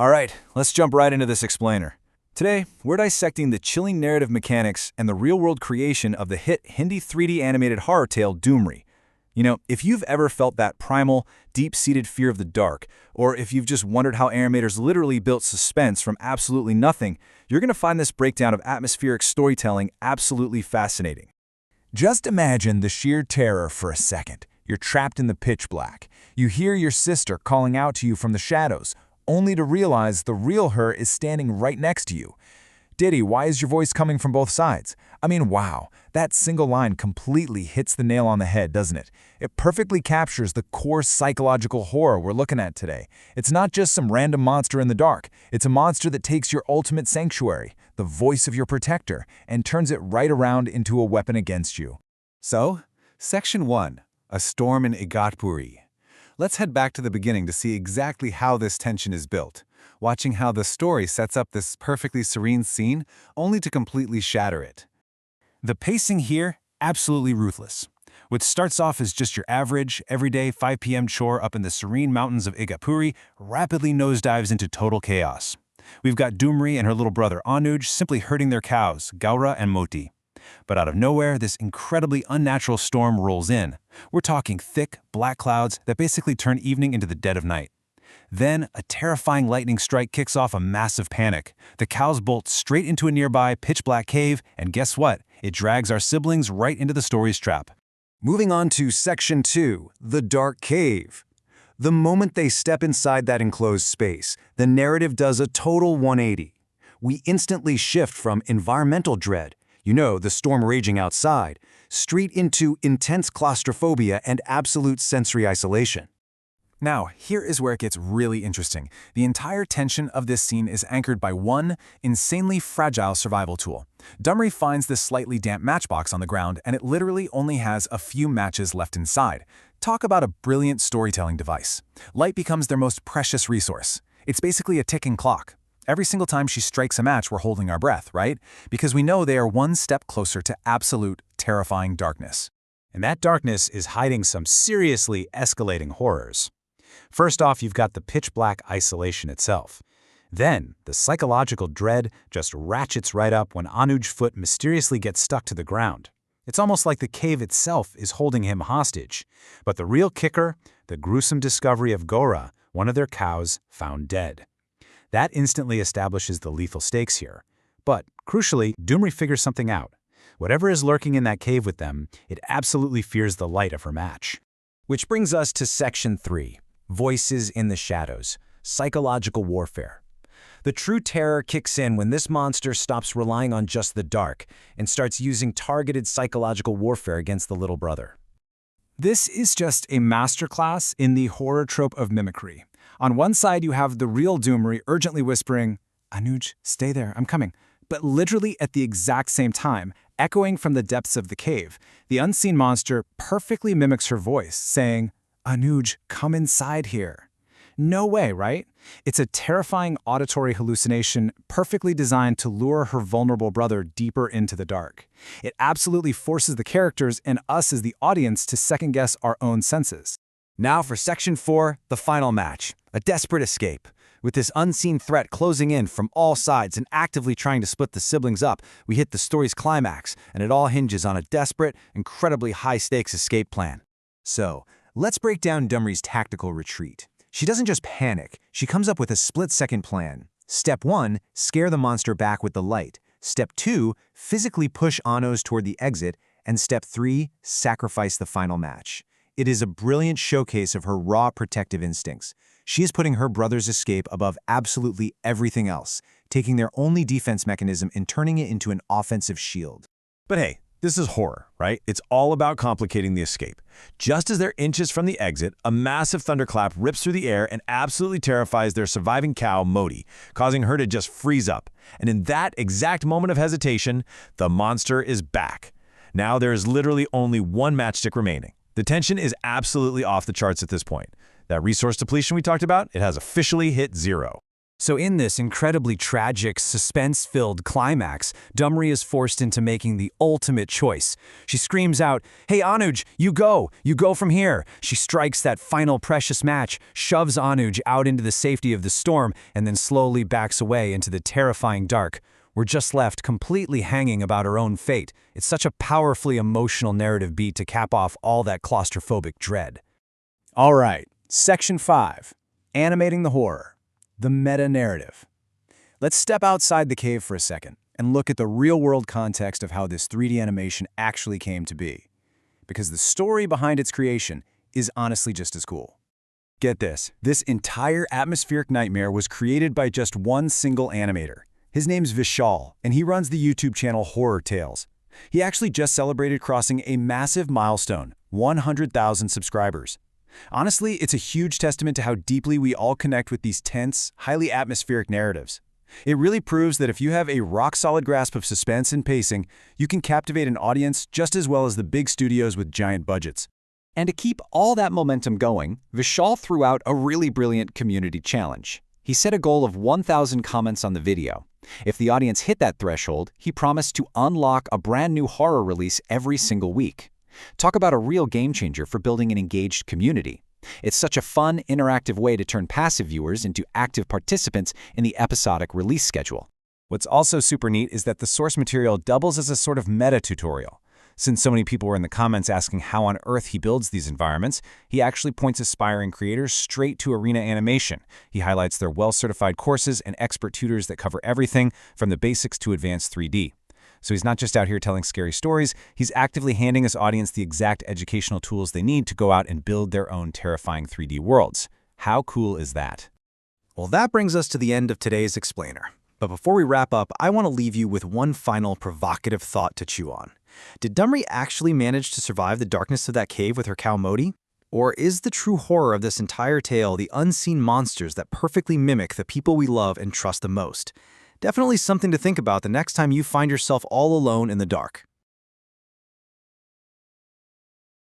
Alright, let's jump right into this explainer. Today, we're dissecting the chilling narrative mechanics and the real-world creation of the hit Hindi 3D animated horror tale Doomri. You know, if you've ever felt that primal, deep-seated fear of the dark, or if you've just wondered how animators literally built suspense from absolutely nothing, you're going to find this breakdown of atmospheric storytelling absolutely fascinating. Just imagine the sheer terror for a second. You're trapped in the pitch black. You hear your sister calling out to you from the shadows, only to realize the real her is standing right next to you. Diddy, why is your voice coming from both sides? I mean, wow, that single line completely hits the nail on the head, doesn't it? It perfectly captures the core psychological horror we're looking at today. It's not just some random monster in the dark. It's a monster that takes your ultimate sanctuary, the voice of your protector, and turns it right around into a weapon against you. So, Section 1, A Storm in Igatpuri. Let's head back to the beginning to see exactly how this tension is built, watching how the story sets up this perfectly serene scene, only to completely shatter it. The pacing here, absolutely ruthless. What starts off as just your average, everyday 5 p.m. chore up in the serene mountains of Igatpuri rapidly nosedives into total chaos. We've got Doomri and her little brother Anuj simply herding their cows, Gaura and Moti. But out of nowhere, this incredibly unnatural storm rolls in. We're talking thick, black clouds that basically turn evening into the dead of night. Then, a terrifying lightning strike kicks off a massive panic. The cows bolt straight into a nearby pitch-black cave, and guess what? It drags our siblings right into the story's trap. Moving on to Section 2, The Dark Cave. The moment they step inside that enclosed space, the narrative does a total 180. We instantly shift from environmental dread, the storm raging outside, straight into intense claustrophobia and absolute sensory isolation. Now, here is where it gets really interesting. The entire tension of this scene is anchored by one insanely fragile survival tool. Doomri finds this slightly damp matchbox on the ground, and it literally only has a few matches left inside. Talk about a brilliant storytelling device. Light becomes their most precious resource. It's basically a ticking clock. Every single time she strikes a match, we're holding our breath, right? Because we know they are one step closer to absolute, terrifying darkness. And that darkness is hiding some seriously escalating horrors. First off, you've got the pitch-black isolation itself. Then, the psychological dread just ratchets right up when Anuj's foot mysteriously gets stuck to the ground. It's almost like the cave itself is holding him hostage. But the real kicker, the gruesome discovery of Gaura, one of their cows, found dead. That instantly establishes the lethal stakes here. But, crucially, Doomri figures something out. Whatever is lurking in that cave with them, it absolutely fears the light of her match. Which brings us to Section 3, Voices in the Shadows, Psychological Warfare. The true terror kicks in when this monster stops relying on just the dark and starts using targeted psychological warfare against the little brother. This is just a masterclass in the horror trope of mimicry. On one side, you have the real Doomri urgently whispering, "Anuj, stay there, I'm coming." But literally at the exact same time, echoing from the depths of the cave, the unseen monster perfectly mimics her voice, saying, "Anuj, come inside here." No way, right? It's a terrifying auditory hallucination perfectly designed to lure her vulnerable brother deeper into the dark. It absolutely forces the characters and us as the audience to second-guess our own senses. Now for Section 4, the final match, a desperate escape. With this unseen threat closing in from all sides and actively trying to split the siblings up, we hit the story's climax, and it all hinges on a desperate, incredibly high-stakes escape plan. So, let's break down Doomri's tactical retreat. She doesn't just panic, she comes up with a split-second plan. Step 1, scare the monster back with the light. Step 2, physically push Anos toward the exit. And Step 3, sacrifice the final match. It is a brilliant showcase of her raw protective instincts. She is putting her brother's escape above absolutely everything else, taking their only defense mechanism and turning it into an offensive shield. But hey, this is horror, right? It's all about complicating the escape. Just as they're inches from the exit, a massive thunderclap rips through the air and absolutely terrifies their surviving cow, Moti, causing her to just freeze up. And in that exact moment of hesitation, the monster is back. Now there is literally only one matchstick remaining. The tension is absolutely off the charts at this point. That resource depletion we talked about, it has officially hit 0. So in this incredibly tragic, suspense-filled climax, Doomri is forced into making the ultimate choice. She screams out, "Hey Anuj, you go from here." She strikes that final precious match, shoves Anuj out into the safety of the storm, and then slowly backs away into the terrifying dark. We're just left completely hanging about our own fate. It's such a powerfully emotional narrative beat to cap off all that claustrophobic dread. All right, Section 5, Animating the Horror. The meta-narrative. Let's step outside the cave for a second and look at the real-world context of how this 3D animation actually came to be. Because the story behind its creation is honestly just as cool. Get this entire atmospheric nightmare was created by just one single animator. His name's Vishal, and he runs the YouTube channel Horror Tales. He actually just celebrated crossing a massive milestone, 100,000 subscribers. Honestly, it's a huge testament to how deeply we all connect with these tense, highly atmospheric narratives. It really proves that if you have a rock-solid grasp of suspense and pacing, you can captivate an audience just as well as the big studios with giant budgets. And to keep all that momentum going, Vishal threw out a really brilliant community challenge. He set a goal of 1,000 comments on the video. If the audience hit that threshold, he promised to unlock a brand new horror release every single week. Talk about a real game changer for building an engaged community. It's such a fun, interactive way to turn passive viewers into active participants in the episodic release schedule. What's also super neat is that the source material doubles as a sort of meta-tutorial. Since so many people were in the comments asking how on earth he builds these environments, he actually points aspiring creators straight to Arena Animation. He highlights their well-certified courses and expert tutors that cover everything from the basics to advanced 3D. So he's not just out here telling scary stories, he's actively handing his audience the exact educational tools they need to go out and build their own terrifying 3D worlds. How cool is that? Well, that brings us to the end of today's explainer. But before we wrap up, I want to leave you with one final provocative thought to chew on. Did Doomri actually manage to survive the darkness of that cave with her cow Modi? Or is the true horror of this entire tale the unseen monsters that perfectly mimic the people we love and trust the most? Definitely something to think about the next time you find yourself all alone in the dark.